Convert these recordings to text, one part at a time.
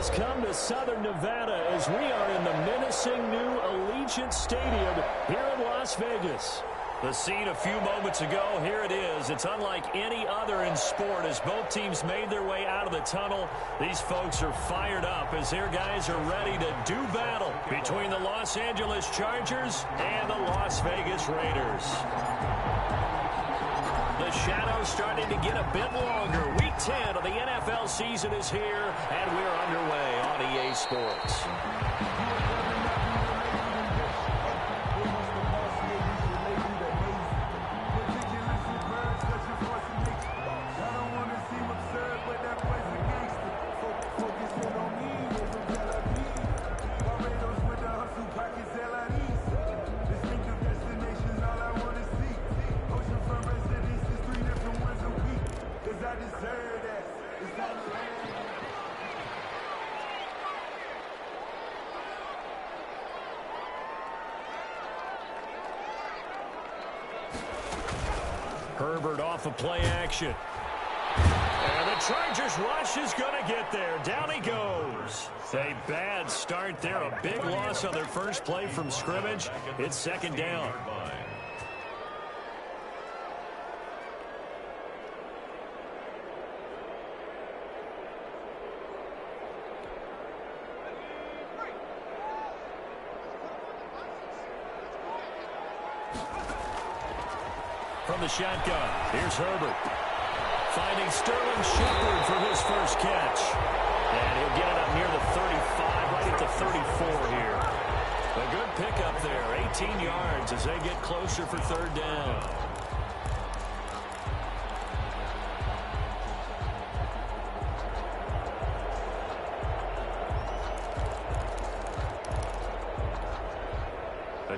has come to Southern Nevada as we are in the menacing new Allegiant Stadium here in Las Vegas. The scene a few moments ago, here it is. It's unlike any other in sport as both teams made their way out of the tunnel. These folks are fired up as their guys are ready to do battle between the Los Angeles Chargers and the Las Vegas Raiders. The shadow's starting to get a bit longer. Week 10 of the NFL season is here, and we're underway on EA Sports. Herbert off of play action. And the Chargers rush is going to get there. Down he goes. A bad start there. A big loss on their first play from scrimmage. It's second down. From the shotgun, here's Herbert. Finding Sterling Shepard for his first catch. And he'll get it up near the 35, right at the 34 here. A good pickup there, 18 yards as they get closer for third down.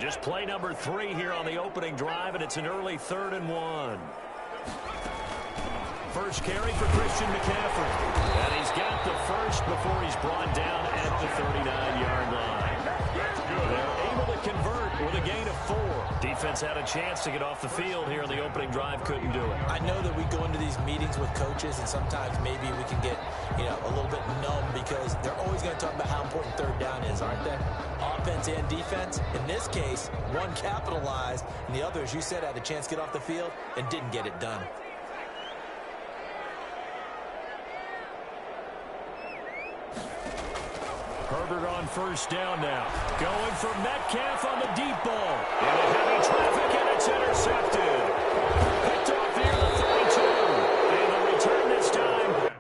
Just play number 3 here on the opening drive, and it's an early 3rd and 1. First carry for Christian McCaffrey. And he's got the first before he's brought down at the 39-yard line. They're able to convert with a gain of 4. Defense had a chance to get off the field here on the opening drive, couldn't do it. I know that we go into these meetings with coaches, and sometimes maybe we can get, a little bit numb because they're always going to talk about how important third down is, aren't they? Offense and defense. In this case, one capitalized, and the other, as you said, had a chance to get off the field and didn't get it done. Herbert on first down now. Going for Metcalf on the deep ball. Into heavy traffic, and it's intercepted. Picked off near the 32. And the return this time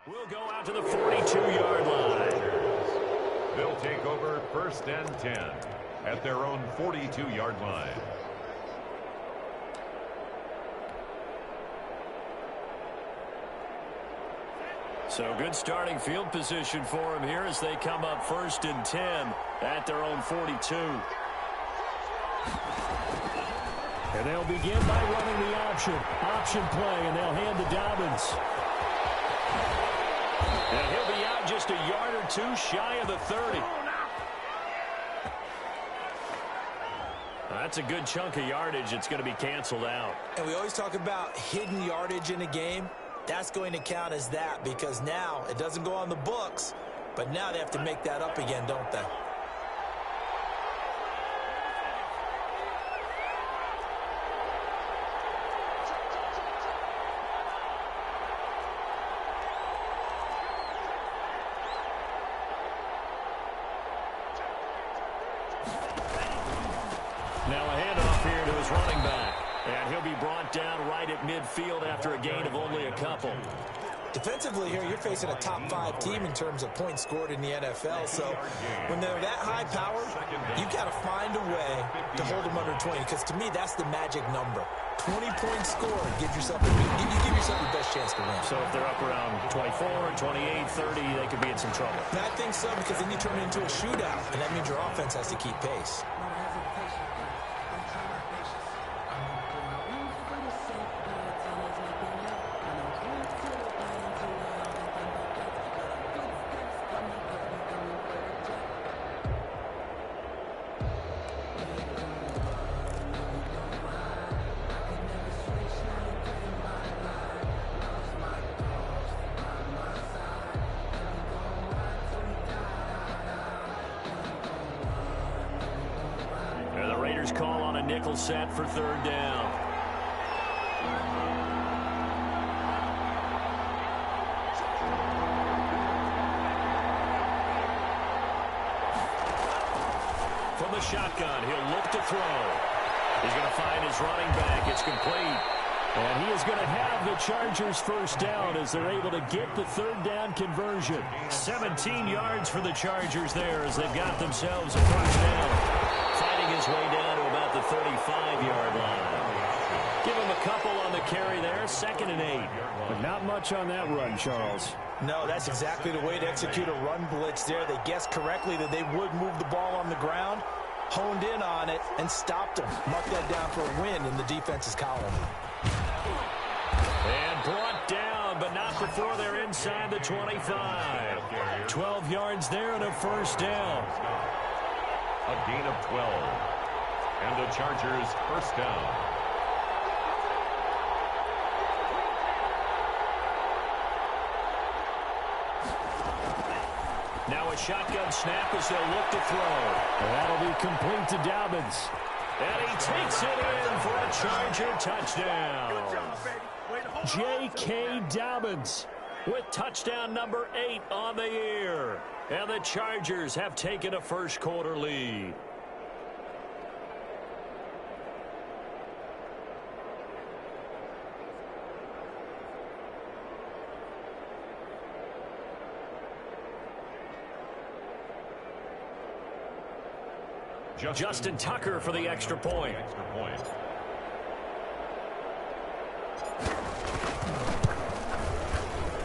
We'll go out to the 42-yard line. They'll take over 1st and 10 at their own 42-yard line. So good starting field position for them here as they come up 1st and 10 at their own 42. And they'll begin by running the option play, and they'll hand to Dobbins. And he'll be out just a yard or two shy of the 30. That's a good chunk of yardage. It's going to be canceled out. And we always talk about hidden yardage in a game. That's going to count as that because now it doesn't go on the books, but now they have to make that up again, don't they? Now a handoff here to his running back. And he'll be brought down right at midfield after a gain of only a couple. Defensively here, you're facing a top 5 team in terms of points scored in the NFL. So when they're that high powered, you've got to find a way to hold them under 20. Because to me, that's the magic number. 20 points scored. You give yourself the best chance to win. So if they're up around 24, 28, 30, they could be in some trouble. And I think so because then you turn it into a shootout. And that means your offense has to keep pace. Call on a nickel set for 3rd down. From the shotgun, he'll look to throw. He's going to find his running back. It's complete. And he is going to have the Chargers 1st down as they're able to get the 3rd down conversion. 17 yards for the Chargers there as they've got themselves a 1st down. Fighting his way down to about the 35-yard line. Give him a couple on the carry there, 2nd and 8. But not much on that run, Charles. No, that's exactly the way to execute a run blitz there. They guessed correctly that they would move the ball on the ground, honed in on it, and stopped them. Mark that down for a win in the defense's column. And brought down, but not before they're inside the 25. 12 yards there and a 1st down. A gain of 12. And the Chargers 1st down. Now a shotgun snap as they'll look to throw. And that'll be complete to Dobbins. And he takes it in for a Charger touchdown. J.K. Dobbins with touchdown number 8 on the year. And the Chargers have taken a 1st quarter lead. Justin Tucker for the extra point.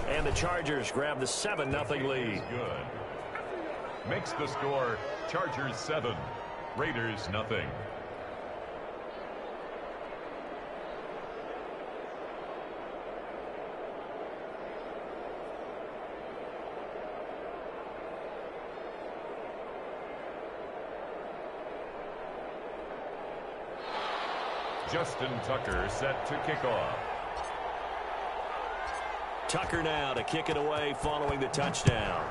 And the Chargers grab the 7-0 lead. Good. Makes the score Chargers 7, Raiders nothing. Justin Tucker set to kick off. Tucker now to kick it away following the touchdown.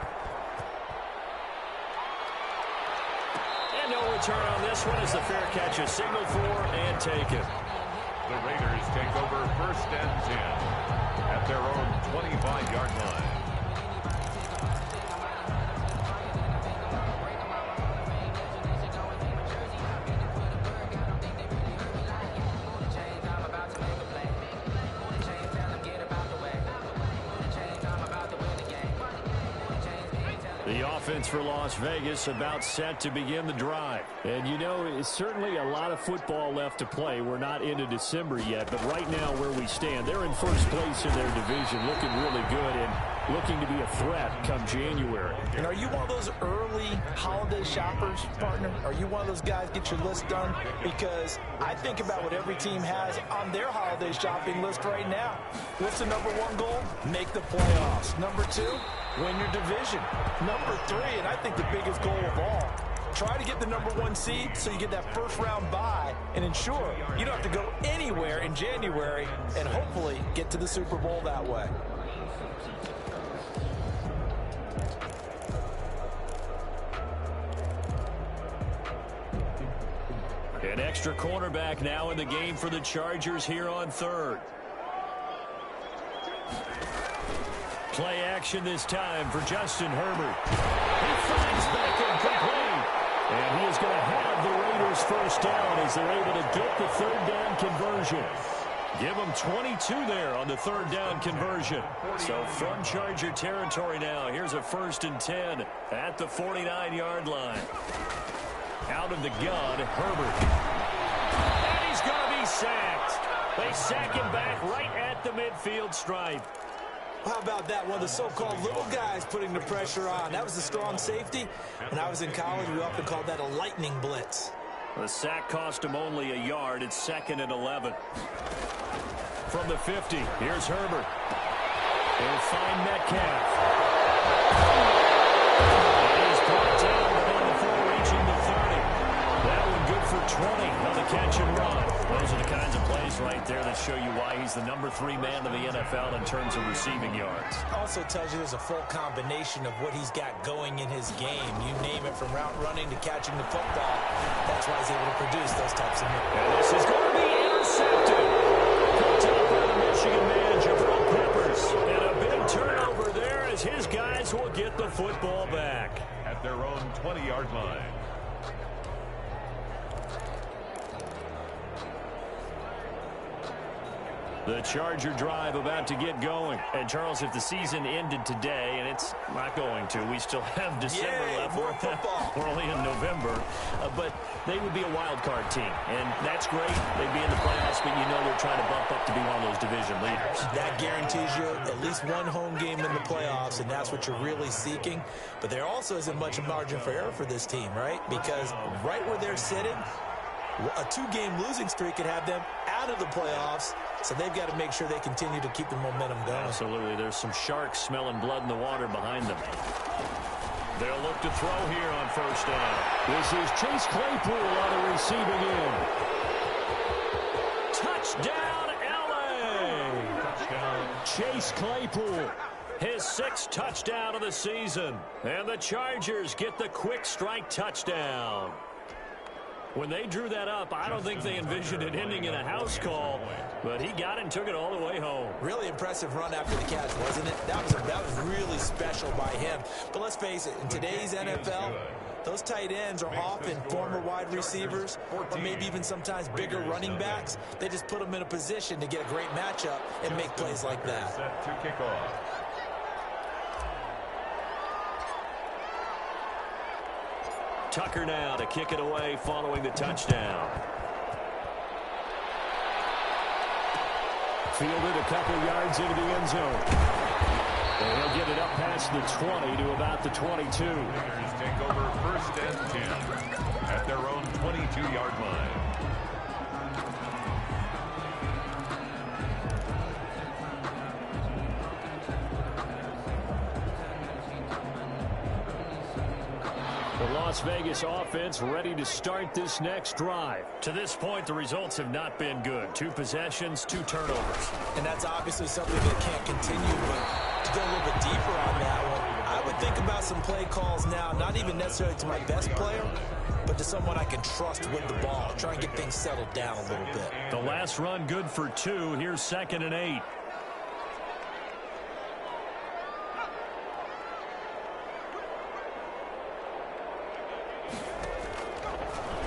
And no return on this one as the fair catch is signaled for and taken. The Raiders take over 1st and 10 at their own 25-yard line. offense for Las Vegas about set to begin the drive. And, you know, it's certainly a lot of football left to play. We're not into December yet, but right now where we stand, they're in first place in their division, looking really good and looking to be a threat come January. And are you one of those early holiday shoppers, partner? Are you one of those guys get your list done? Because I think about what every team has on their holiday shopping list right now. What's the number one goal? Make the playoffs. Number two, win your division. Number three, and I think the biggest goal of all, try to get the number one seed so you get that first round bye and ensure you don't have to go anywhere in January and hopefully get to the Super Bowl that way. An extra cornerback now in the game for the Chargers here on third. Play action this time for Justin Herbert. He finds Beckham complete. And he is going to have the Raiders first down as they're able to get the third down conversion. Give them 22 there on the third down conversion. So from Charger territory now, here's a 1st and 10 at the 49-yard line. Out of the gun, Herbert. And he's going to be sacked. They sack him back right at the midfield stripe. How about that? One of the so-called little guys putting the pressure on. That was a strong safety. When I was in college, we often called that a lightning blitz. The sack cost him only a yard. It's 2nd and 11. From the 50, here's Herbert. He'll find Metcalf. And he's brought down before reaching the 30. That one good for 20 on the catch and run. Those are the kinds of plays right there that show you why he's the number 3 man of the NFL in terms of receiving yards. Also tells you there's a full combination of what he's got going in his game. You name it, from route running to catching the football. That's why he's able to produce those types of moves. And this is going to be intercepted. Picked up by the Michigan man, Jabril Peppers. And a big turnover there as his guys will get the football back. At their own 20-yard line. The Charger drive about to get going. And, Charles, if the season ended today, and it's not going to, we still have December left. More football. We're only in November. But they would be a wild card team. And that's great. They'd be in the playoffs, but you know they're trying to bump up to be one of those division leaders. That guarantees you at least one home game in the playoffs, and that's what you're really seeking. But there also isn't much margin for error for this team, right? Because right where they're sitting, a 2-game losing streak could have them out of the playoffs, so they've got to make sure they continue to keep the momentum going. Absolutely. There's some sharks smelling blood in the water behind them. They'll look to throw here on first down. This is Chase Claypool on the receiving end. Touchdown, L.A. Touchdown. Chase Claypool. His 6th touchdown of the season. And the Chargers get the quick strike touchdown. When they drew that up, I don't think they envisioned it ending in a house call, but he got it and took it all the way home. Really impressive run after the catch, wasn't it? That was really special by him. But let's face it, in today's NFL, those tight ends are often former wide receivers or maybe even sometimes bigger running backs. They just put them in a position to get a great matchup and make plays like that. Set to kick off. Tucker now to kick it away following the touchdown. Fielded a couple yards into the end zone. And he'll get it up past the 20 to about the 22. Raiders take over 1st and 10 at their own 22-yard line. The Las Vegas offense ready to start this next drive. To this point, the results have not been good. 2 possessions, 2 turnovers. And that's obviously something that can't continue, but to go a little bit deeper on that one, I would think about some play calls now, not even necessarily to my best player, but to someone I can trust with the ball. Try and get things settled down a little bit. The last run good for 2. Here's 2nd and 8.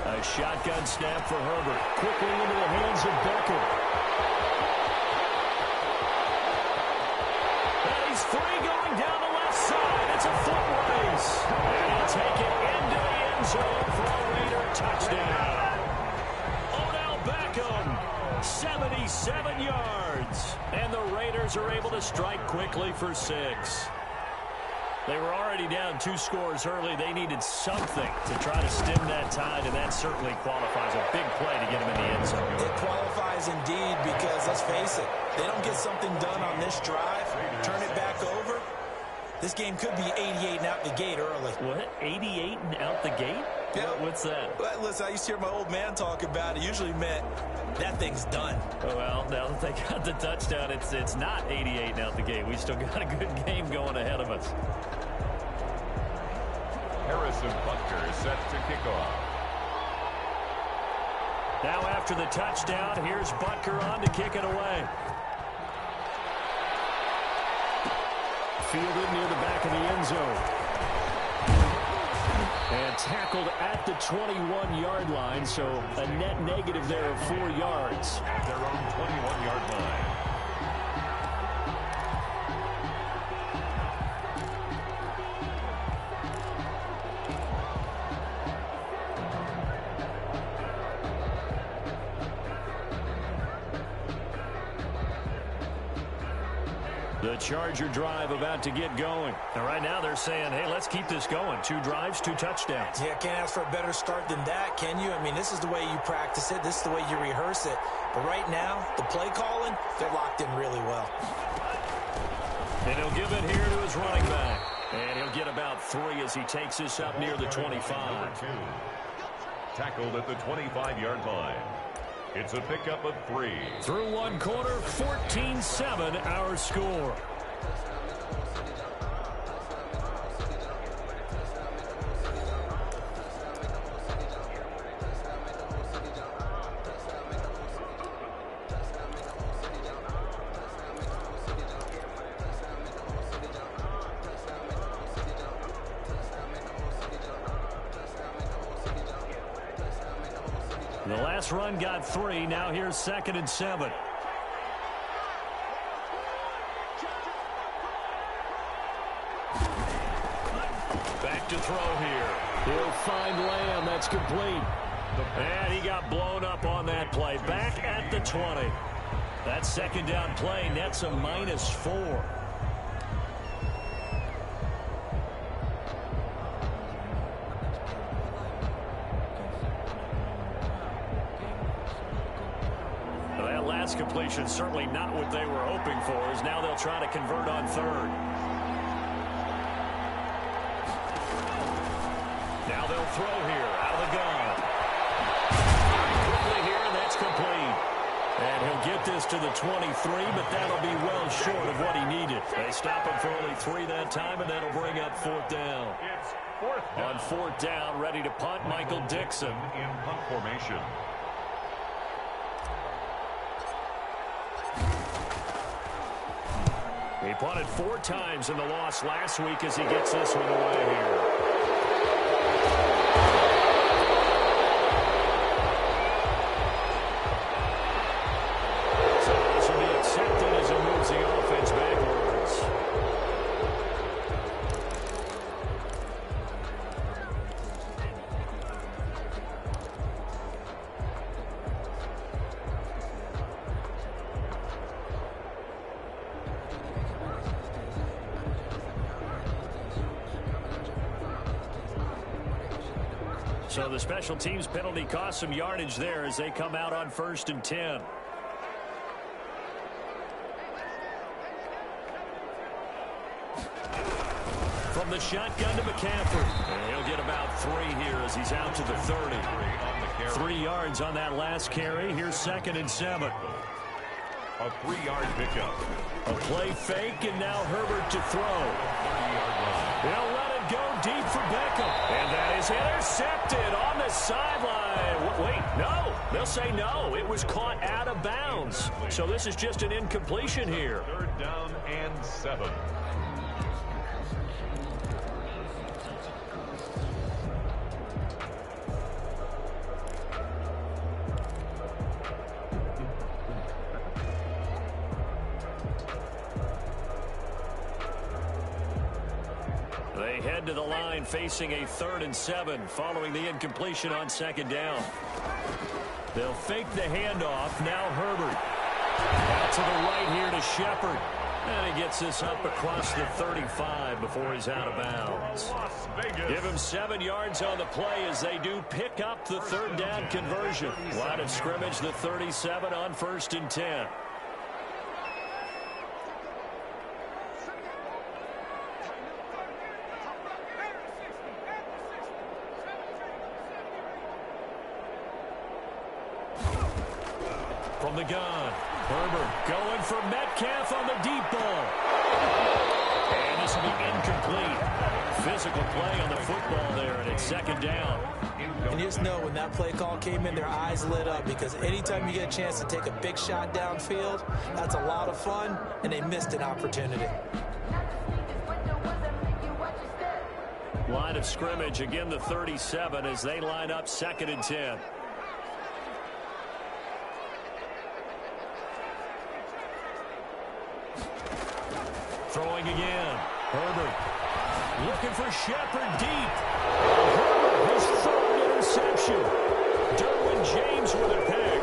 A shotgun snap for Herbert. Quickly into the hands of Beckham. And he's free going down the left side. It's a foot race. space. And he'll take it into the end zone for a Raider touchdown. Odell Beckham, 77 yards. And the Raiders are able to strike quickly for 6. They were already down 2 scores early. They needed something to try to stem that tide, and that certainly qualifies. A big play to get them in the end zone. It qualifies indeed because, let's face it, they don't get something done on this drive, turn it back over, this game could be 88 and out the gate early. What? 88 and out the gate? Yeah. What's that? Well, listen, I used to hear my old man talk about it. Usually meant that thing's done. Well, now that they got the touchdown, it's not 88 and out the gate. We still got a good game going ahead of us. Harrison Butker is set to kick off. Now after the touchdown, here's Butker on to kick it away. Fielded near the back of the end zone. And tackled at the 21-yard line, so a net negative there of 4 yards. At their own 21-yard line. The Charger drive about to get going. And right now they're saying, hey, let's keep this going. 2 drives, 2 touchdowns. Yeah, can't ask for a better start than that, can you? I mean, this is the way you practice it. This is the way you rehearse it. But right now, the play calling, they're locked in really well. And he'll give it here to his running back. And he'll get about 3 as he takes this up near the 25. Tackled at the 25-yard line. It's a pickup of 3. Through 1 quarter, 14-7 our score. The last run got 3. Now here's 2nd and 7. Back to throw here. He'll find Lamb. That's complete. And he got blown up on that play. Back at the 20. That 2nd down play nets a -4. Completion certainly not what they were hoping for, as now they'll try to convert on 3rd. Now they'll throw here out of the gun. Quickly here, and that's complete. And he'll get this to the 23, but that'll be well short of what he needed. They stop him for only 3 that time, and that'll bring up 4th down. It's 4th down. On 4th down, ready to punt, Michael Dixon. In punt formation. He punted 4 times in the loss last week as he gets this one away here. So this will be accepted as it moves the offense backwards. So the special teams penalty cost some yardage there as they come out on 1st and 10. From the shotgun to McCaffrey. And he'll get about 3 here as he's out to the 30. 3 yards on that last carry. Here's 2nd and 7. A 3-yard pickup. A play fake, and now Herbert to throw. They'll let it go deep for Beckham. And that is intercepted on the sideline. Wait, no. They'll say no. It was caught out of bounds. So this is just an incompletion here. 3rd down and 7. They head to the line facing a 3rd and 7 following the incompletion on 2nd down. They'll fake the handoff. Now Herbert. Out to the right here to Shepard. And he gets this up across the 35 before he's out of bounds. Give him 7 yards on the play as they do pick up the 3rd down conversion. Line of scrimmage, the 37 on 1st and 10. From the gun, Herbert going for Metcalf on the deep ball. And this will be incomplete. Physical play on the football there, and it's 2nd down. And you just know when that play call came in, their eyes lit up, because anytime you get a chance to take a big shot downfield, that's a lot of fun, and they missed an opportunity. Line of scrimmage, again the 37 as they line up 2nd and 10. Throwing again. Herbert looking for Shepard deep. Herbert has thrown interception. Derwin James with a pick.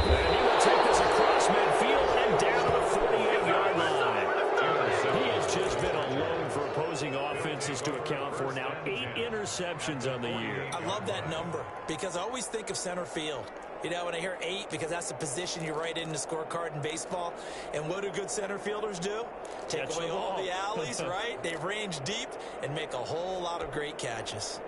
And he will take this across midfield and down to the 48-yard line. He has just been alone for opposing offenses to account for now 8 interceptions on the year. I love that number because I always think of center field. You know, when I hear 8, because that's the position you write in the scorecard in baseball. And what do good center fielders do? Take away all the alleys, right? They range deep and make a whole lot of great catches.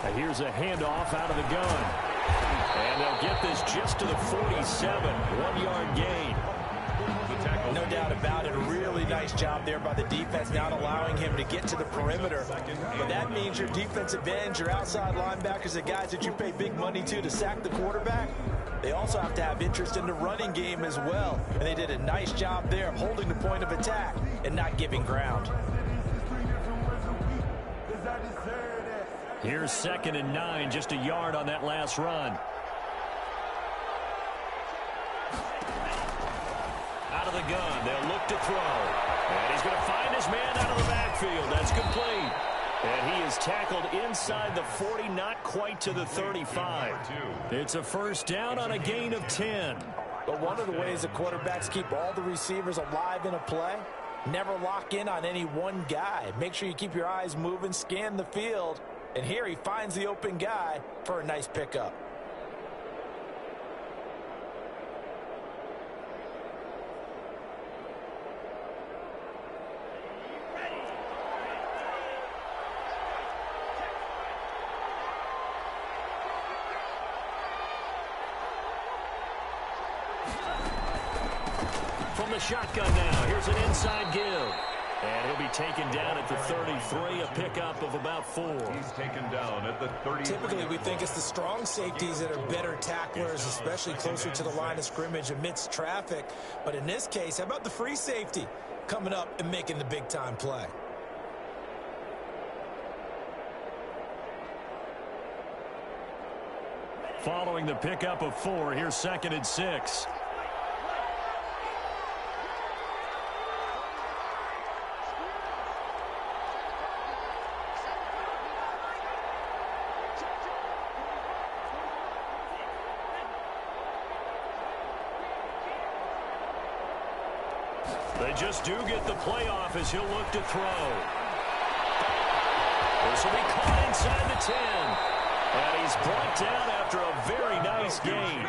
Now here's a handoff out of the gun. And they'll get this just to the 47, 1-yard gain. No doubt about it. A really nice job there by the defense, not allowing him to get to the perimeter. But that means your defensive ends, your outside linebackers, the guys that you pay big money to sack the quarterback, they also have to have interest in the running game as well. And they did a nice job there of holding the point of attack and not giving ground. Here's 2nd and 9, just a yard on that last run. Out of the gun, they'll look to throw. And he's going to find his man out of the backfield. That's complete. And he is tackled inside the 40, not quite to the 35. It's a 1st down on a gain of 10. But one of the ways the quarterbacks keep all the receivers alive in a play, never lock in on any one guy. Make sure you keep your eyes moving, scan the field. And here he finds the open guy for a nice pickup. From the shotgun now, here's an inside give. And he'll be taken down at the 33, a pickup of about 4. He's taken down at the 33. Typically, we think it's the strong safeties that are better tacklers, especially closer to the line of scrimmage amidst traffic. But in this case, how about the free safety coming up and making the big-time play? Following the pickup of 4, here's 2nd and 6. They just do get the playoff as he'll look to throw. This will be caught inside the 10. And he's brought down after a very nice gain.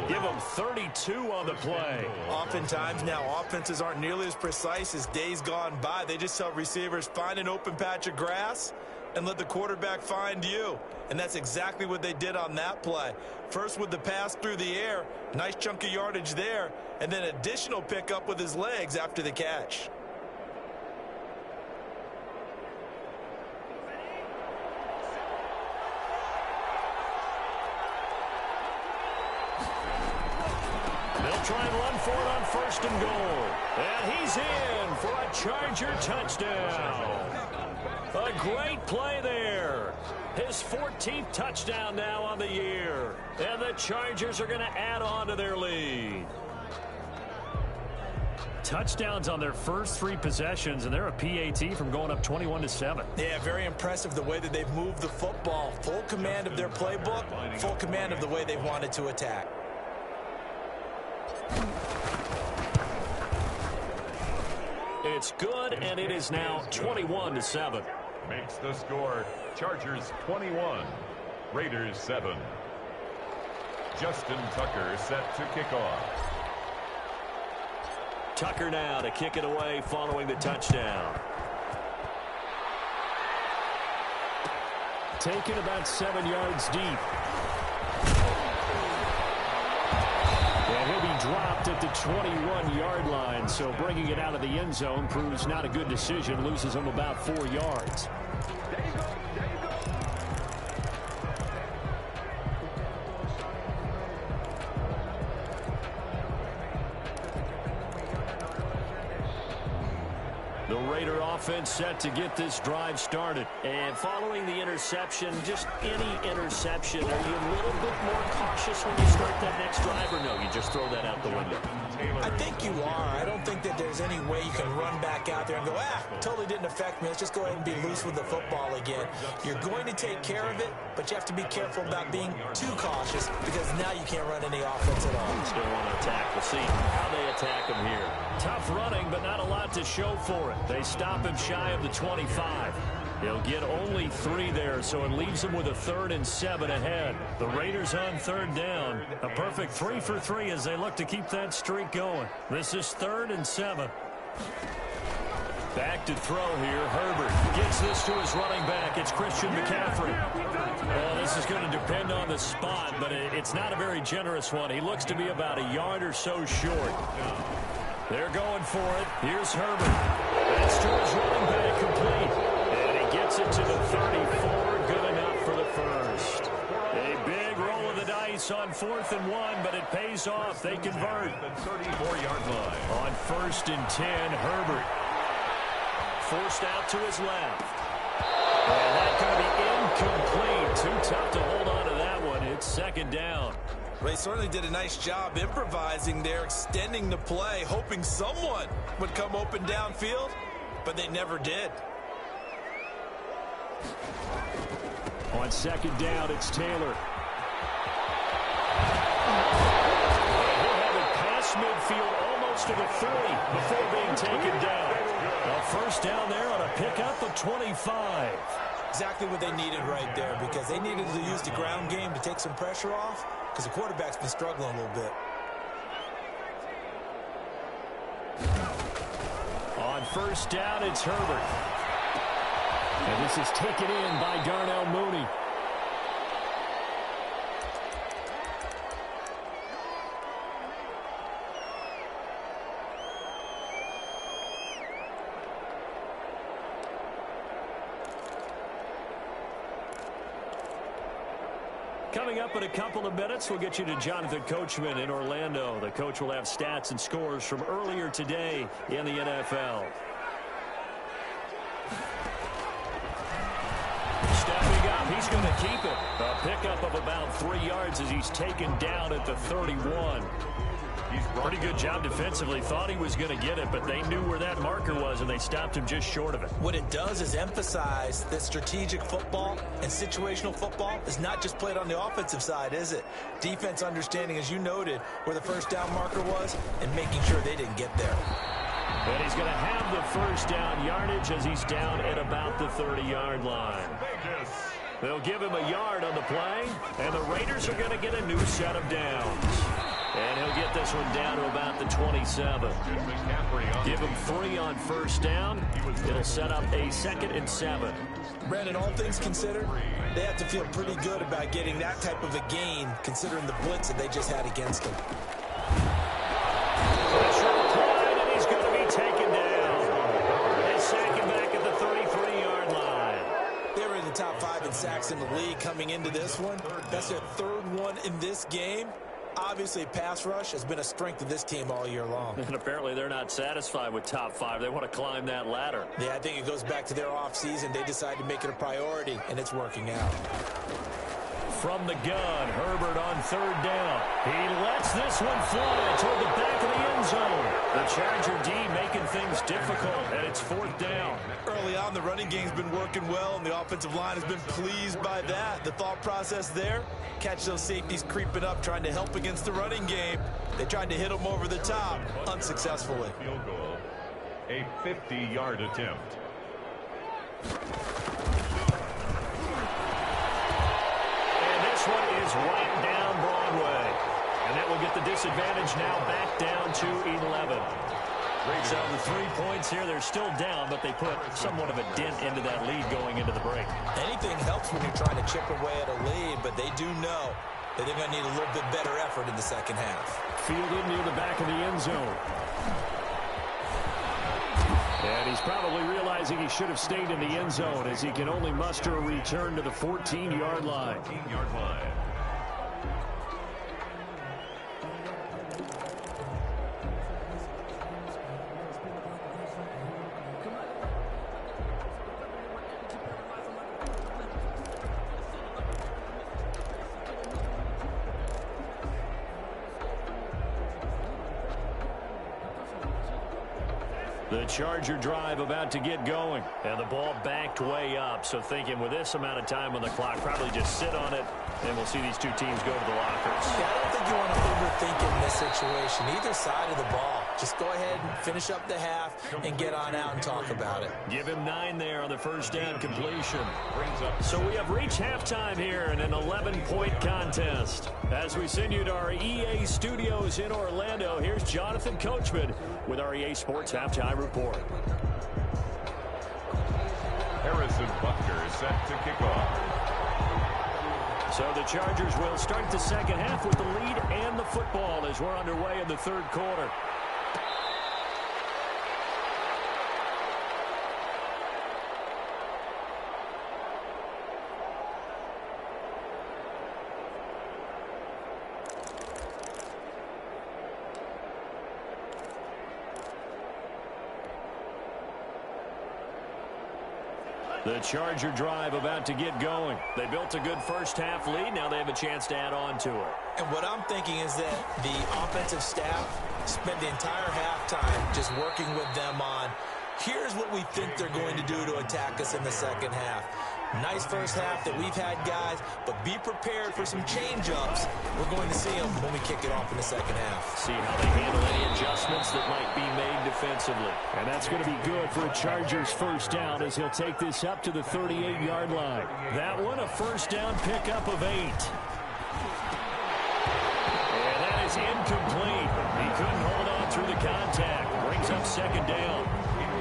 Give him 32 on the play. Oftentimes now, offenses aren't nearly as precise as days gone by. They just tell receivers, find an open patch of grass and let the quarterback find you. And that's exactly what they did on that play. First with the pass through the air, nice chunk of yardage there, and then additional pickup with his legs after the catch. They'll try and run for it on 1st and goal. And he's in for a Charger touchdown. A great play there. His 14th touchdown now on the year. And the Chargers are going to add on to their lead. Touchdowns on their first 3 possessions, and they're a PAT from going up 21-7. Yeah, very impressive the way that they've moved the football. Full command of their playbook, full command of the way they've wanted to attack. It's good, and it is now 21-7. Makes the score Chargers 21, Raiders 7. Justin Tucker set to kick off. Tucker now to kick it away following the touchdown. Taken about 7 yards deep. And he'll be dropped at the 21-yard line, so bringing it out of the end zone proves not a good decision, loses him about 4 yards. The Raider offense set to get this drive started. And following the interception, just any interception, are you a little bit more cautious when you start that next drive, or no, you just throw that out the window? I think you are. I don't think that there's any way you can run back out there and go, totally didn't affect me. Let's just go ahead and be loose with the football again. You're going to take care of it, but you have to be careful about being too cautious because now you can't run any offense at all. Still want to attack. We'll see how they attack him here. Tough running, but not a lot to show for it. They stop him shy of the 25. He'll get only 3 there, so it leaves him with a 3rd and 7 ahead. The Raiders on 3rd down. A perfect 3 for 3 as they look to keep that streak going. This is 3rd and 7. Back to throw here. Herbert gets this to his running back. It's Christian McCaffrey. Well, this is going to depend on the spot, but it's not a very generous one. He looks to be about a yard or so short. They're going for it. Here's Herbert. That's to his running back, complete. And he gets it to the 34. Good enough for the first. A big roll of the dice on 4th and 1, but it pays off. They convert. The 34-yard line. On 1st and 10, Herbert. Forced out to his left. And that's going to be incomplete. Too tough to hold on to that one. It's 2nd down. Well, they certainly did a nice job improvising there, extending the play, hoping someone would come open downfield, but they never did. On 2nd down, it's Taylor. He'll have it past midfield almost to the 30 before being taken down. A 1st down there on a pickup of 25. Exactly what they needed right there, because they needed to use the ground game to take some pressure off, because the quarterback's been struggling a little bit. On 1st down, it's Herbert. And this is taken in by Darnell Mooney. Coming up in a couple of minutes, we'll get you to Jonathan Coachman in Orlando. The coach will have stats and scores from earlier today in the NFL. Stepping up, he's going to keep it. A pickup of about 3 yards as he's taken down at the 31. Pretty good job defensively. Thought he was going to get it, but they knew where that marker was, and they stopped him just short of it. What it does is emphasize that strategic football and situational football is not just played on the offensive side, is it? Defense understanding, as you noted, where the 1st down marker was and making sure they didn't get there. And he's going to have the 1st down yardage as he's down at about the 30-yard line. They'll give him a yard on the play, and the Raiders are going to get a new set of downs. And he'll get this one down to about the 27. Give him 3 on 1st down. It'll set up a 2nd and 7. Brandon, all things considered, they have to feel pretty good about getting that type of a gain, considering the blitz that they just had against them. Pressure applied, and he's going to be taken down. They sack him back at the 33-yard line. They were in the top 5 in sacks in the league coming into this one. That's their 3rd one in this game. Obviously, pass rush has been a strength of this team all year long. And apparently they're not satisfied with top 5. They want to climb that ladder. Yeah, I think it goes back to their offseason. They decided to make it a priority, and it's working out. From the gun, Herbert on 3rd down. He lets this one fly toward the back of the end zone. The Charger D making things difficult, and it's 4th down. Early on, the running game's been working well, and the offensive line has been pleased by that. The thought process there, catch those safeties creeping up, trying to help against the running game. They tried to hit them over the top, unsuccessfully. Field goal, a 50-yard attempt. This one is right down Broadway. And that will get the disadvantage now back down to 11. So the 3 points here, they're still down, but they put somewhat of a dent into that lead going into the break. Anything helps when you're trying to chip away at a lead, but they do know that they're going to need a little bit better effort in the second half. Fielded near the back of the end zone. And he's probably realizing he should have stayed in the end zone as he can only muster a return to the 14-yard line. 14-yard line. The Charger drive about to get going. And the ball backed way up. So thinking with this amount of time on the clock, probably just sit on it, and we'll see these two teams go to the lockers. Yeah, I don't think you want to overthink in this situation. Either side of the ball. Just go ahead and finish up the half and get on out and talk about it. Give him 9 there on the first down completion. So we have reached halftime here in an 11-point contest. As we send you to our EA studios in Orlando, here's Jonathan Coachman with our EA Sports Halftime Report. Harrison Butker is set to kick off. So the Chargers will start the second half with the lead and the football as we're underway in the 3rd quarter. The Charger drive about to get going. They built a good first half lead. Now they have a chance to add on to it. And what I'm thinking is that the offensive staff spent the entire halftime just working with them on, here's what we think they're going to do to attack us in the second half. Nice first half that we've had, guys, but be prepared for some change-ups. We're going to see them when we kick it off in the second half. See how they handle any adjustments that might be made defensively. And that's going to be good for a Chargers first down as he'll take this up to the 38-yard line. That one, a first down pickup of 8. And that is incomplete. He couldn't hold on through the contact. Brings up second down.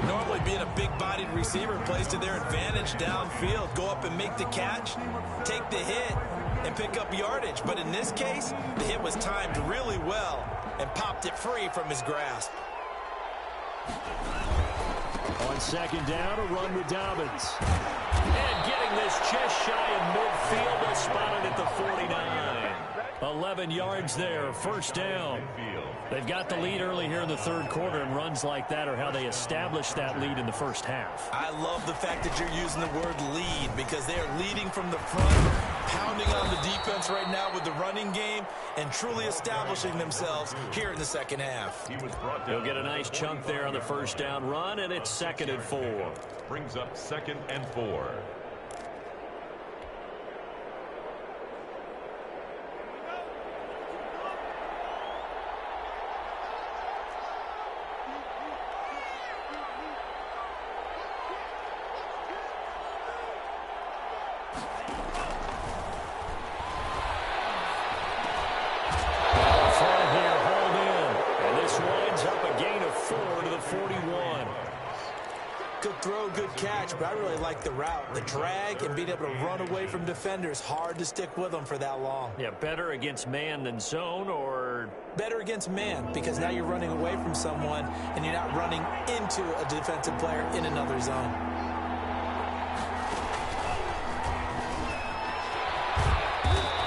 Normally being a big-bodied receiver plays to their advantage downfield. Go up and make the catch, take the hit, and pick up yardage. But in this case, the hit was timed really well and popped it free from his grasp. On second down, a run with Dobbins. And getting this just shy of midfield, is spotted at the 49. 11 yards there, first down. They've got the lead early here in the 3rd quarter, and runs like that are how they establish that lead in the first half. I love the fact that you're using the word lead because they're leading from the front, pounding on the defense right now with the running game, and truly establishing themselves here in the second half. He'll get a nice chunk there on the first down run, and it's 2nd and 4. Brings up 2nd and 4. But I really like the route. The drag and being able to run away from defenders, hard to stick with them for that long. Yeah, better against man than zone, or? Better against man, because now you're running away from someone and you're not running into a defensive player in another zone.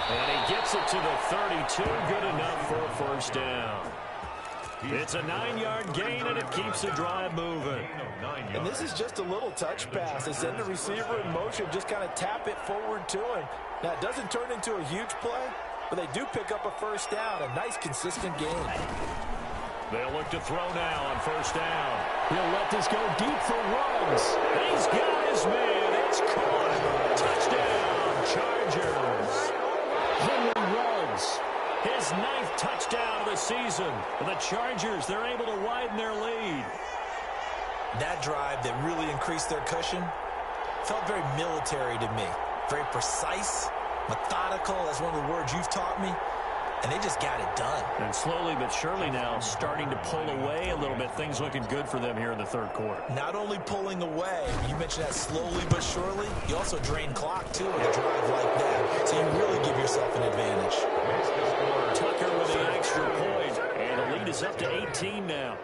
And he gets Gets it to the 32. Good enough for a first down. It's a 9-yard gain, and it keeps the drive moving. And this is just a little touch pass. They send the receiver in motion, just kind of tap it forward to him. Now, it doesn't turn into a huge play, but they do pick up a first down. A nice, consistent gain. They'll look to throw now on first down. He'll let this go deep for Ruggs. He's got his man. It's caught. Touchdown, Chargers. Henry Ruggs, his 9th touchdown of the season. The Chargers, they're able to widen their lead. That drive that really increased their cushion felt very military to me. Very precise, methodical. That's one of the words you've taught me. And they just got it done. And slowly but surely now starting to pull away a little bit. Things looking good for them here in the third quarter. Not only pulling away, you mentioned that slowly but surely, you also drain clock, too, with a drive like that. So you really give yourself an advantage. Tucker with an extra point. And the lead is up to 18 now.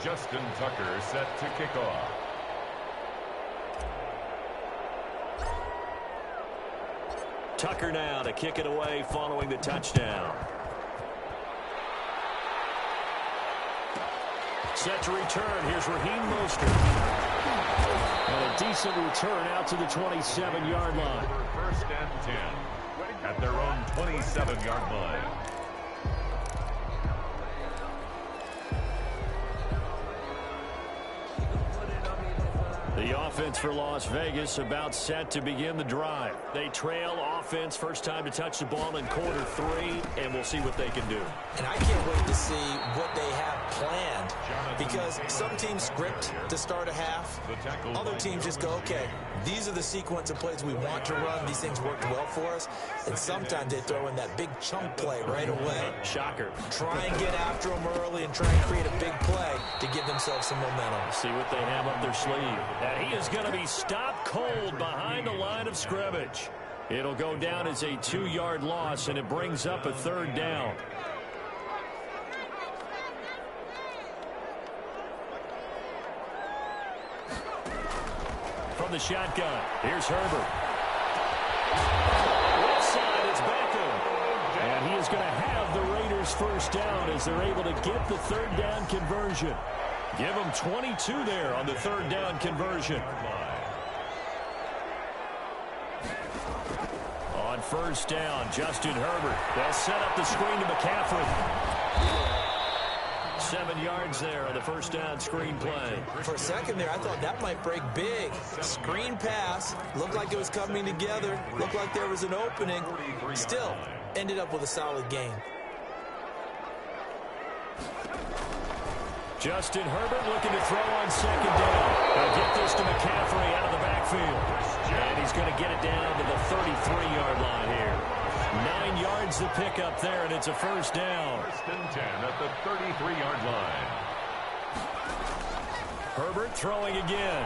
Justin Tucker set to kick off. Tucker now to kick it away following the touchdown. Set to return. Here's Raheem Mostert. And a decent return out to the 27-yard line. First and 10 at their own 27-yard line. The offense for Las Vegas about set to begin the drive. They trail offense, first time to touch the ball in quarter 3, and we'll see what they can do. And I can't wait to see what they have planned, because some teams script to start a half. Other teams just go, okay, these are the sequence of plays we want to run. These things worked well for us. And sometimes they throw in that big chunk play right away. Shocker. Try and get after them early and try and create a big play to give themselves some momentum. See what they have up their sleeve. And he is going to be stopped cold behind the line of scrimmage. It'll go down as a 2-yard loss, and it brings up a third down. From the shotgun, here's Herbert. Left side, it's Beckham. And he is going to have the Raiders first down as they're able to get the third down conversion. Give them 22 there on the third down conversion. On first down, Justin Herbert. They'll set up the screen to McCaffrey. 7 yards there on the first down screen play. For a second there, I thought that might break big. Screen pass. Looked like it was coming together. Looked like there was an opening. Still, ended up with a solid gain. Justin Herbert looking to throw on second down. They'll get this to McCaffrey out of the backfield. And he's going to get it down to the 33-yard line here. 9 yards to pick up there, and it's a first down. First and 10 at the 33-yard line. Herbert throwing again.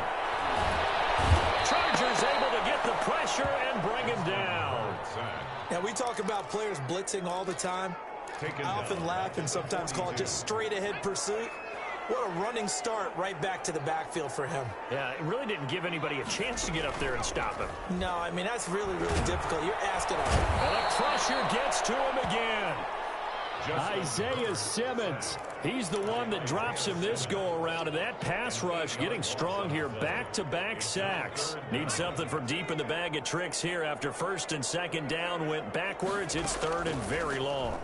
Chargers able to get the pressure and bring him down. Now, we talk about players blitzing all the time. I often laugh and sometimes call it just straight-ahead pursuit. What a running start right back to the backfield for him. Yeah, it really didn't give anybody a chance to get up there and stop him. No, I mean, that's really, really difficult. You're asking him. And the pressure gets to him again. Isaiah Simmons, he's the one that drops him this go-around, and that pass rush getting strong here. Back-to-back sacks. Need something from deep in the bag of tricks here after first and second down went backwards. It's third and very long.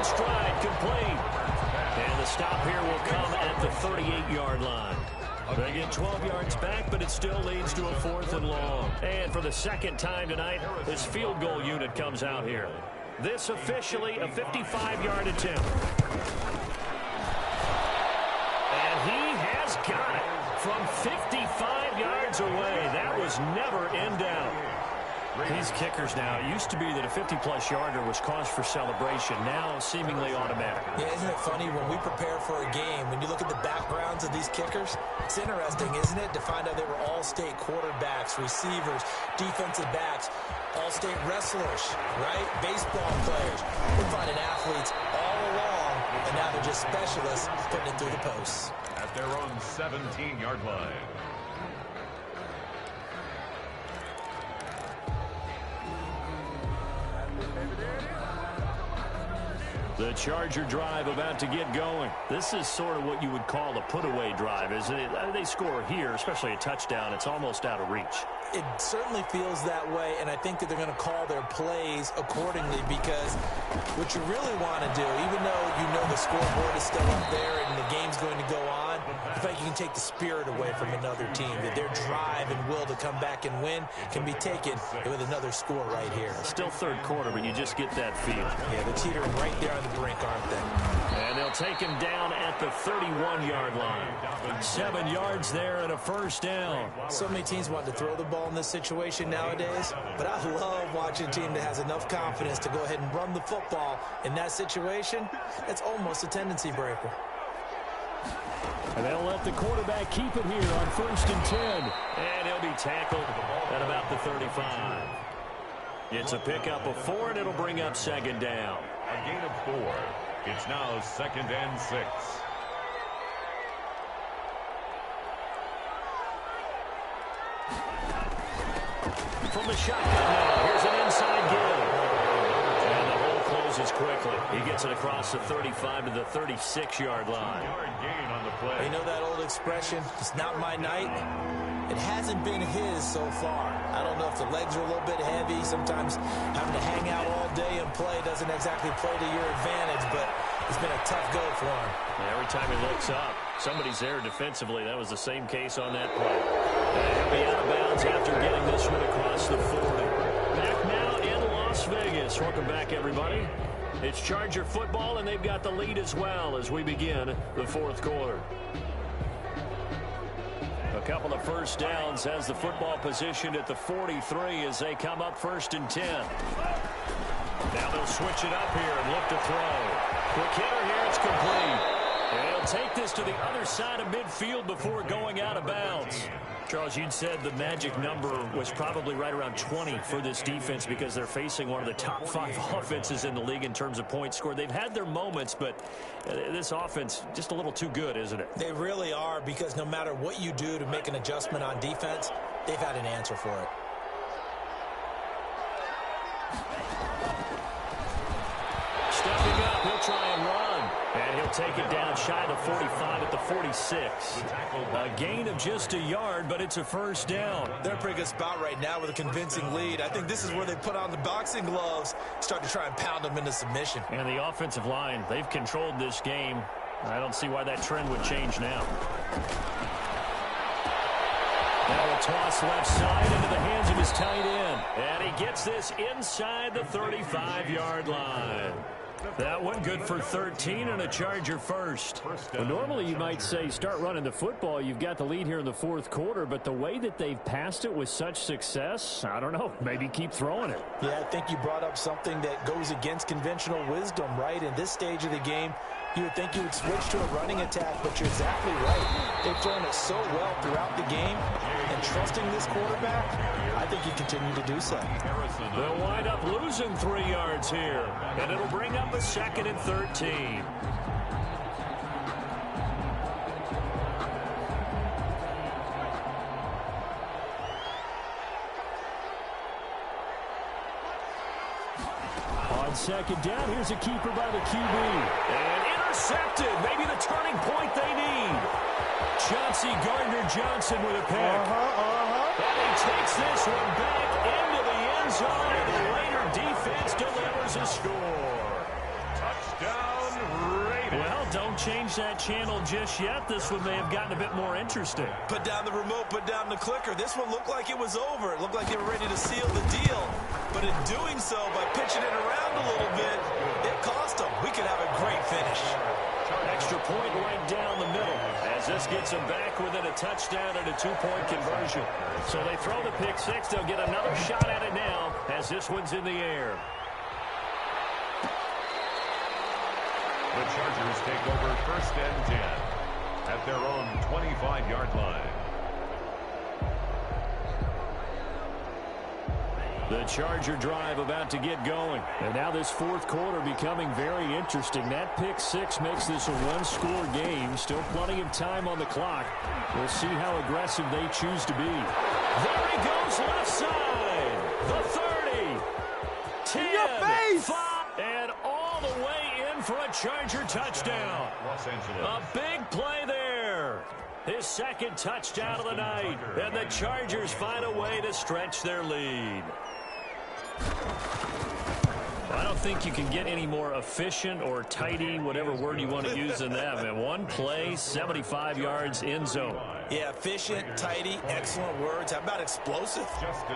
Stride complete. And the stop here will come at the 38-yard line. They get 12 yards back, but it still leads to a 4th and long. And for the second time tonight, this field goal unit comes out here. This officially a 55-yard attempt. And he has got it from 55 yards away. That was never in doubt. These kickers now, it used to be that a 50-plus yarder was cause for celebration. Now, seemingly automatic. Yeah, isn't it funny when we prepare for a game, when you look at the backgrounds of these kickers, it's interesting, isn't it, to find out they were all-state quarterbacks, receivers, defensive backs, all-state wrestlers, right? Baseball players. We're finding athletes all along, and now they're just specialists putting it through the posts. At their own 17-yard line. The Charger drive about to get going. This is sort of what you would call a put-away drive, isn't it? They score here, especially a touchdown. It's almost out of reach. It certainly feels that way, and I think that they're going to call their plays accordingly, because what you really want to do, even though you know the scoreboard is still up there and the game's going to go on, I think you can take the spirit away from another team, that their drive and will to come back and win can be taken with another score right here. Still third quarter, but you just get that feel. Yeah, they're teetering right there on the brink, aren't they? And they'll take him down at the 31-yard line. 7 yards there and a first down. So many teams want to throw the ball in this situation nowadays, but I love watching a team that has enough confidence to go ahead and run the football in that situation. It's almost a tendency breaker. And they'll let the quarterback keep it here on 1st and 10. And he'll be tackled at about the 35. It's a pickup of 4, and it'll bring up 2nd down. A gain of 4. It's now 2nd and 6. From the shotgun now, here's an inside give. And the hole closes quickly. He gets it across the 35 to the 36-yard line. Gain on the play. You know that old expression, it's not my night? It hasn't been his so far. I don't know if the legs are a little bit heavy. Sometimes having to hang out all day and play doesn't exactly play to your advantage, but it's been a tough go for him. Yeah, every time he looks up, somebody's there defensively. That was the same case on that play. And he'll be out of bounds after getting this one across the 40. Back now in Las Vegas. Welcome back, everybody. It's Charger football, and they've got the lead as well as we begin the 4th quarter. A couple of first downs has the football positioned at the 43 as they come up 1st and 10. Now they'll switch it up here and look to throw. Quick hitter here, it's complete. And he'll take this to the other side of midfield before going out of bounds. Charles, you'd said the magic number was probably right around 20 for this defense because they're facing one of the top 5 offenses in the league in terms of points scored. They've had their moments, but this offense just a little too good, isn't it? They really are, because no matter what you do to make an adjustment on defense, they've had an answer for it. Stepping up, he'll try and run. And he'll take it down shy of 45 at the 46. A gain of just a yard, but it's a first down. They're in a pretty good spot right now with a convincing lead. I think this is where they put on the boxing gloves, start to try and pound them into submission. And the offensive line, they've controlled this game. I don't see why that trend would change now. Now a toss left side into the hands of his tight end. And he gets this inside the 35-yard line. That one good for 13 and a Charger first. Well, normally you might say start running the football. You've got the lead here in the 4th quarter, but the way that they've passed it with such success, I don't know, maybe keep throwing it. Yeah, I think you brought up something that goes against conventional wisdom, right? In this stage of the game, you would think you would switch to a running attack, but you're exactly right. They've thrown it so well throughout the game, and trusting this quarterback, I think you continue to do so. They'll wind up losing 3 yards here, and it'll bring up a 2nd and 13. On 2nd down, here's a keeper by the QB. And intercepted, maybe the turning point they need. Chauncey Gardner-Johnson with a pick. And he takes this one back into the end zone, and the Raider defense delivers a score. Touchdown, Raiders. Well, don't change that channel just yet. This one may have gotten a bit more interesting. Put down the remote, put down the clicker. This one looked like it was over. It looked like they were ready to seal the deal. But in doing so, by pitching it around a little bit, it cost them. We could have a great finish. Extra point right down the middle as this Chargers gets them back within a touchdown and a two-point conversion. So they throw the pick six. They'll get another shot at it now as this one's in the air. The Chargers take over 1st and 10 at their own 25-yard line. The Charger drive about to get going. And now this fourth quarter becoming very interesting. That pick six makes this a one-score game. Still plenty of time on the clock. We'll see how aggressive they choose to be. There he goes left side. The 30. 10. 5. And all the way in for a Charger touchdown. Los Angeles. A big play there. His second touchdown of the night. And the Chargers find a way to stretch their lead. I don't think you can get any more efficient or tidy, whatever word you want to use than that, man. One play, 75 yards, end zone. Yeah, efficient, tidy, excellent words. How about explosive?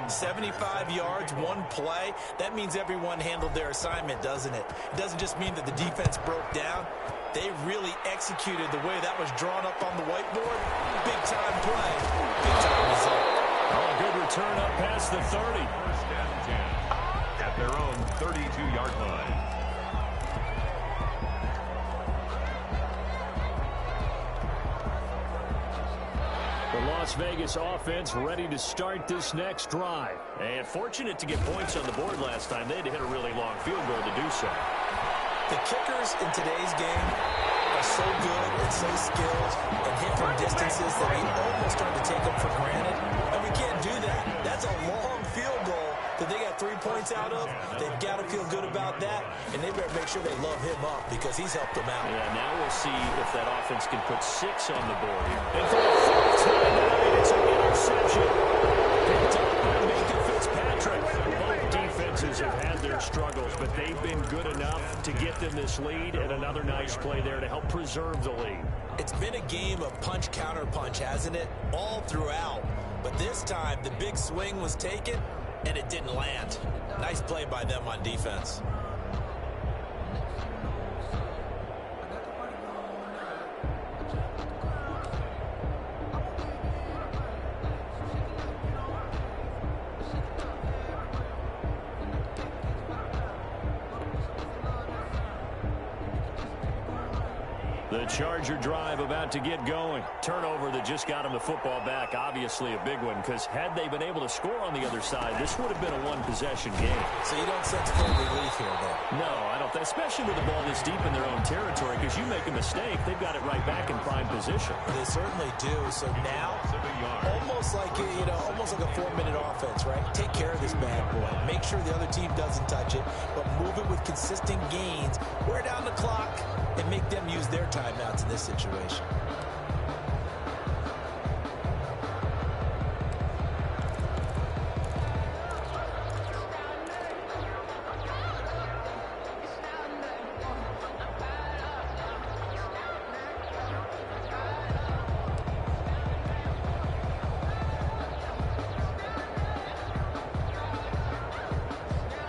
75 yards, one play. That means everyone handled their assignment, doesn't it? It doesn't just mean that the defense broke down. They really executed the way that was drawn up on the whiteboard. Big-time play, big-time result. Oh, a good return up past the 30. 1st and 10 at their own 32-yard line. The Las Vegas offense ready to start this next drive. And fortunate to get points on the board last time. They had to hit a really long field goal to do so. The kickers in today's game are so good and so skilled and hit from distances that we almost start to take them for granted. And we can't do that. That's a long field goal that they got 3 points out of. They've got to feel good about that, and they better make sure they love him up because he's helped them out. Yeah, now we'll see if that offense can put 6 on the board here. And for the fourth time tonight, it's an interception. Picked up by Minka Fitzpatrick. Both defenses have had their struggles, but they've been good enough to get them this lead, and another nice play there to help preserve the lead. It's been a game of punch-counter-punch, hasn't it? All throughout. But this time, the big swing was taken, and it didn't land. Nice play by them on defense. The Charger drive about to get going. Turnover that just got him the football back. Obviously a big one, because had they been able to score on the other side, this would have been a one-possession game. So you don't sense full relief here, then? No, I don't. Especially with the ball this deep in their own territory, because you make a mistake, they've got it right back in prime position. They certainly do. So now, almost like a 4-minute offense, right? Take care of this bad boy. Make sure the other team doesn't touch it, but move it with consistent gains. Wear down the clock and make them use their timeouts in this situation.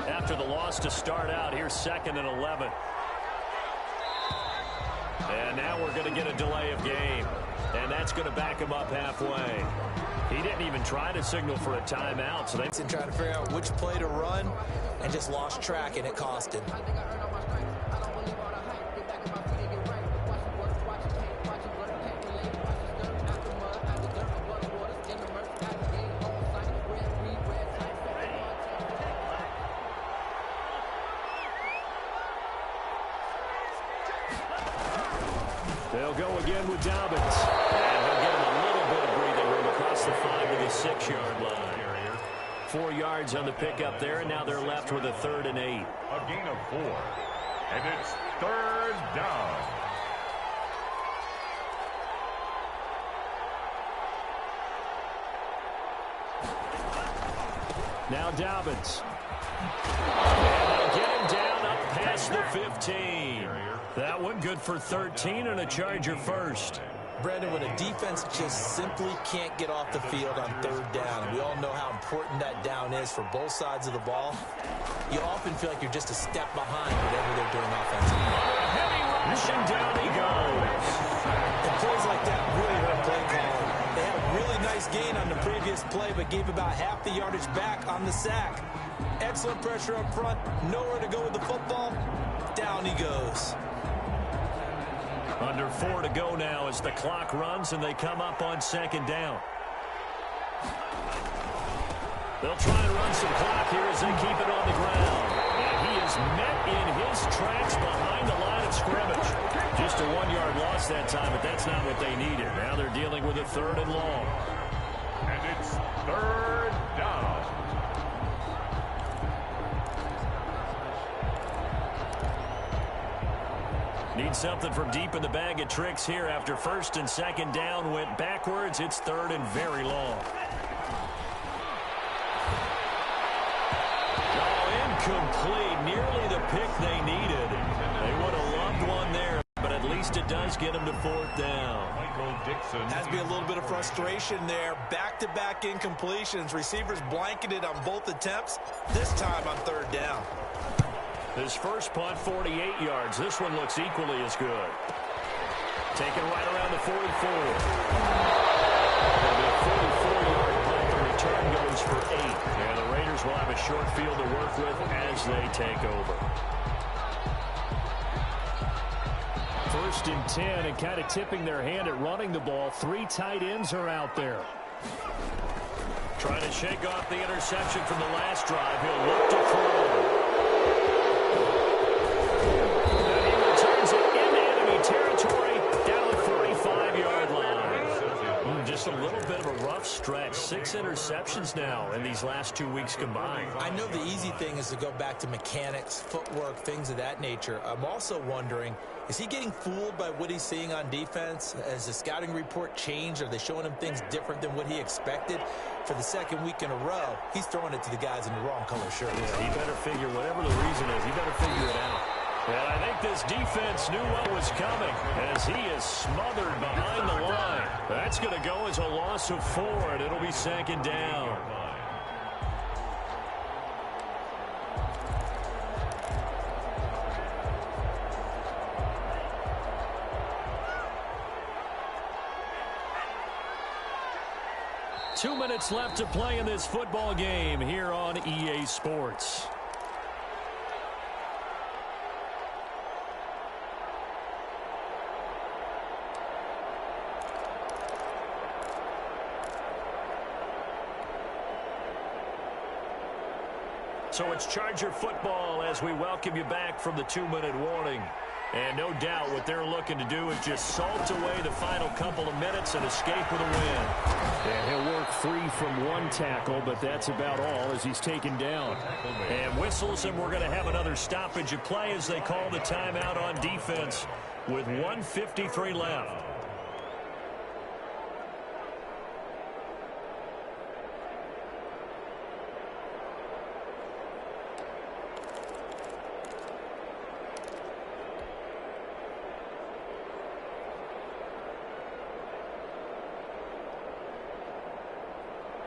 After the loss to start out, here's 2nd and 11. And now we're going to get a delay of game. And that's going to back him up halfway. He didn't even try to signal for a timeout. So They're trying to figure out which play to run and just lost track, and it cost him. They'll go again with Dobbins. And he'll get him a little bit of breathing room across the 5 to the 6-yard line. 4 yards on the pickup there, and now they're left with a 3rd and 8. A gain of 4. And it's 3rd down. Now Dobbins. And they'll get him down up past the 15. That one good for 13 and a Charger first. Brandon, when a defense just simply can't get off the field on 3rd down, we all know how important that down is for both sides of the ball, you often feel like you're just a step behind whatever they're doing offensively. A heavy Crashing down he goes. And plays like that really hurt play calling. They had a really nice gain on the previous play, but gave about half the yardage back on the sack. Excellent pressure up front. Nowhere to go with the football. Down he goes. Under 4 to go now as the clock runs and they come up on second down. They'll try and run some clock here as they keep it on the ground. And he is met in his tracks behind the line of scrimmage. Just a 1-yard loss that time, but that's not what they needed. Now they're dealing with a 3rd and long. And it's 3rd down. Need something from deep in the bag of tricks here after 1st and 2nd down went backwards. It's 3rd and very long. Complete, nearly the pick they needed. They would have loved one there, but at least it does get them to 4th down. Michael Dixon. Has to be a little bit of frustration there. Back-to-back incompletions. Receivers blanketed on both attempts, this time on 3rd down. His first punt, 48 yards. This one looks equally as good. Taken right around the 44. It'll be a 44-yard punt. The return goes for 8. And the Raiders will have a short field to work with as they take over. 1st and 10, and kind of tipping their hand at running the ball. 3 tight ends are out there. Trying to shake off the interception from the last drive. He'll look to throw. And he returns it into enemy territory down the 45-yard line. Just a little bit of a rough stretch. 6 interceptions now in these last 2 weeks combined. I know the easy thing is to go back to mechanics, footwork, things of that nature. I'm also wondering, is he getting fooled by what he's seeing on defense? Has the scouting report changed? Are they showing him things different than what he expected? For the 2nd week in a row, he's throwing it to the guys in the wrong color shirt. Yeah, he better figure, whatever the reason is, he better figure it out. And I think this defense knew what was coming as he is smothered behind the line. That's going to go as a loss of 4, and it'll be 2nd down. Two minutes left to play in this football game here on EA Sports. So it's Charger football as we welcome you back from the 2-minute warning. And no doubt what they're looking to do is just salt away the final couple of minutes and escape with a win. And he'll work free from 1 tackle, but that's about all as he's taken down. And whistles, and we're going to have another stoppage of play as they call the timeout on defense with 1:53 left.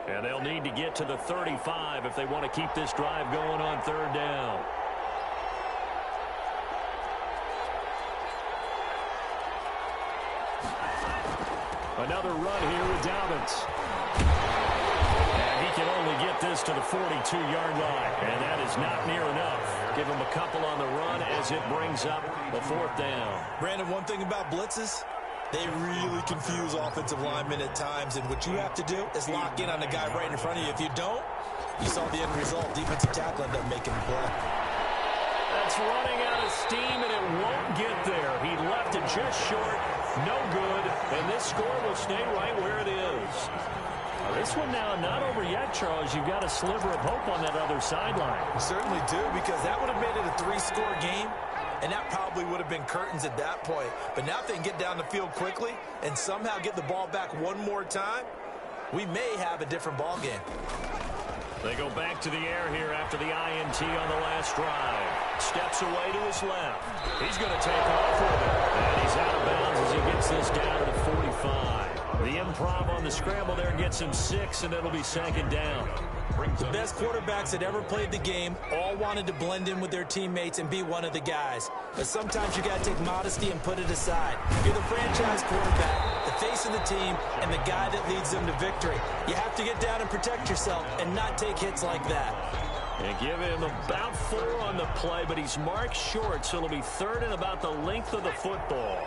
And they'll need to get to the 35 if they want to keep this drive going on 3rd down. Another run here with Dobbins. And he can only get this to the 42-yard line. And that is not near enough. Give him a couple on the run as it brings up the 4th down. Brandon, one thing about blitzes, they really confuse offensive linemen at times, and what you have to do is lock in on the guy right in front of you. If you don't, you saw the end result. Defensive tackle ended up making the play. That's running out of steam, and it won't get there. He left it just short, no good, and this score will stay right where it is. This one now not over yet, Charles. You've got a sliver of hope on that other sideline. You certainly do, because that would have made it a 3-score game. And that probably would have been curtains at that point. But now if they can get down the field quickly and somehow get the ball back one more time, we may have a different ball game. They go back to the air here after the INT on the last drive. Steps away to his left. He's going to take off with it. And he's out of bounds as he gets this down to the 45. The improv on the scramble there gets him 6, and it'll be 2nd down. The best quarterbacks that ever played the game all wanted to blend in with their teammates and be one of the guys. But sometimes you got to take modesty and put it aside. You're the franchise quarterback, the face of the team, and the guy that leads them to victory. You have to get down and protect yourself and not take hits like that. And give him about 4 on the play, but he's marked short, so it'll be 3rd and about the length of the football.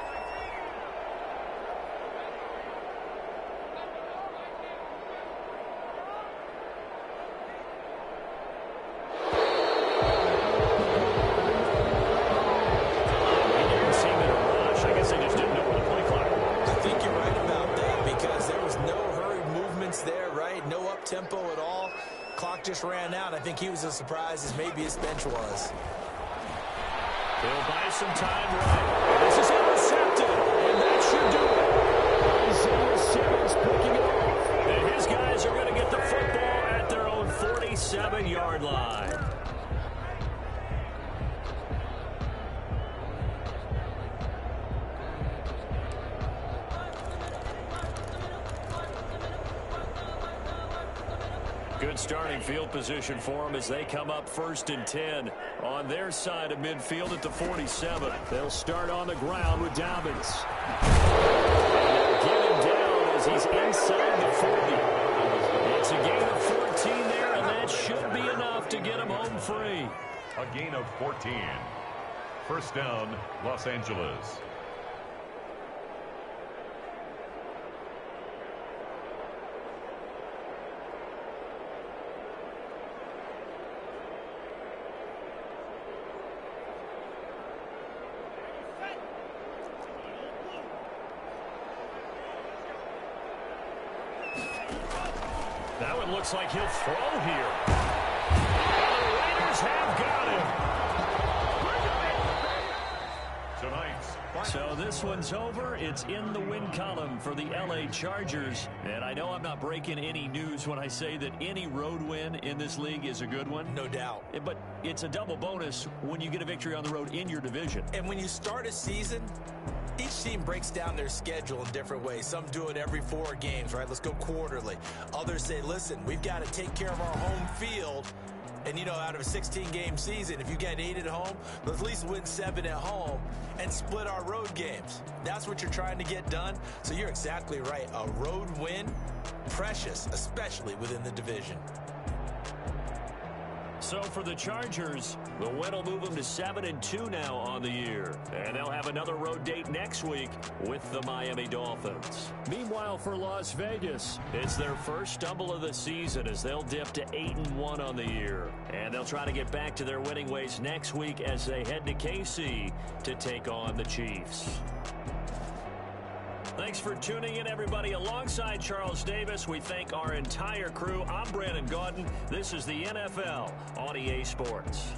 Tempo at all. Clock just ran out. I think he was as surprised as maybe his bench was. He'll buy some time right. This is intercepted, and that should do it. Isaiah Simmons picking it off. And his guys are going to get the football at their own 47-yard line. Good starting field position for them as they come up 1st and 10 on their side of midfield at the 47. They'll start on the ground with Dobbins. And they'll get him down as he's inside the 40. It's a gain of 14 there, and that should be enough to get him home free. A gain of 14. First down, Los Angeles. That one looks like he'll throw here. And the Raiders have got him. Tonight's So this one's over. It's in the win column for the LA Chargers. And I know I'm not breaking any news when I say that any road win in this league is a good one. No doubt. But it's a double bonus when you get a victory on the road in your division. And when you start a season, each team breaks down their schedule in different ways. Some do it every 4 games, right? Let's go quarterly. Others say, listen, we've got to take care of our home field. And, you know, out of a 16-game season, if you get 8 at home, let's at least win 7 at home and split our road games. That's what you're trying to get done. So you're exactly right. A road win, precious, especially within the division. So for the Chargers, the win will move them to 7-2 now on the year. And they'll have another road date next week with the Miami Dolphins. Meanwhile, for Las Vegas, it's their first stumble of the season as they'll dip to 8-1 on the year. And they'll try to get back to their winning ways next week as they head to KC to take on the Chiefs. Thanks for tuning in, everybody. Alongside Charles Davis, we thank our entire crew. I'm Brandon Gaudin. This is the NFL on EA Sports.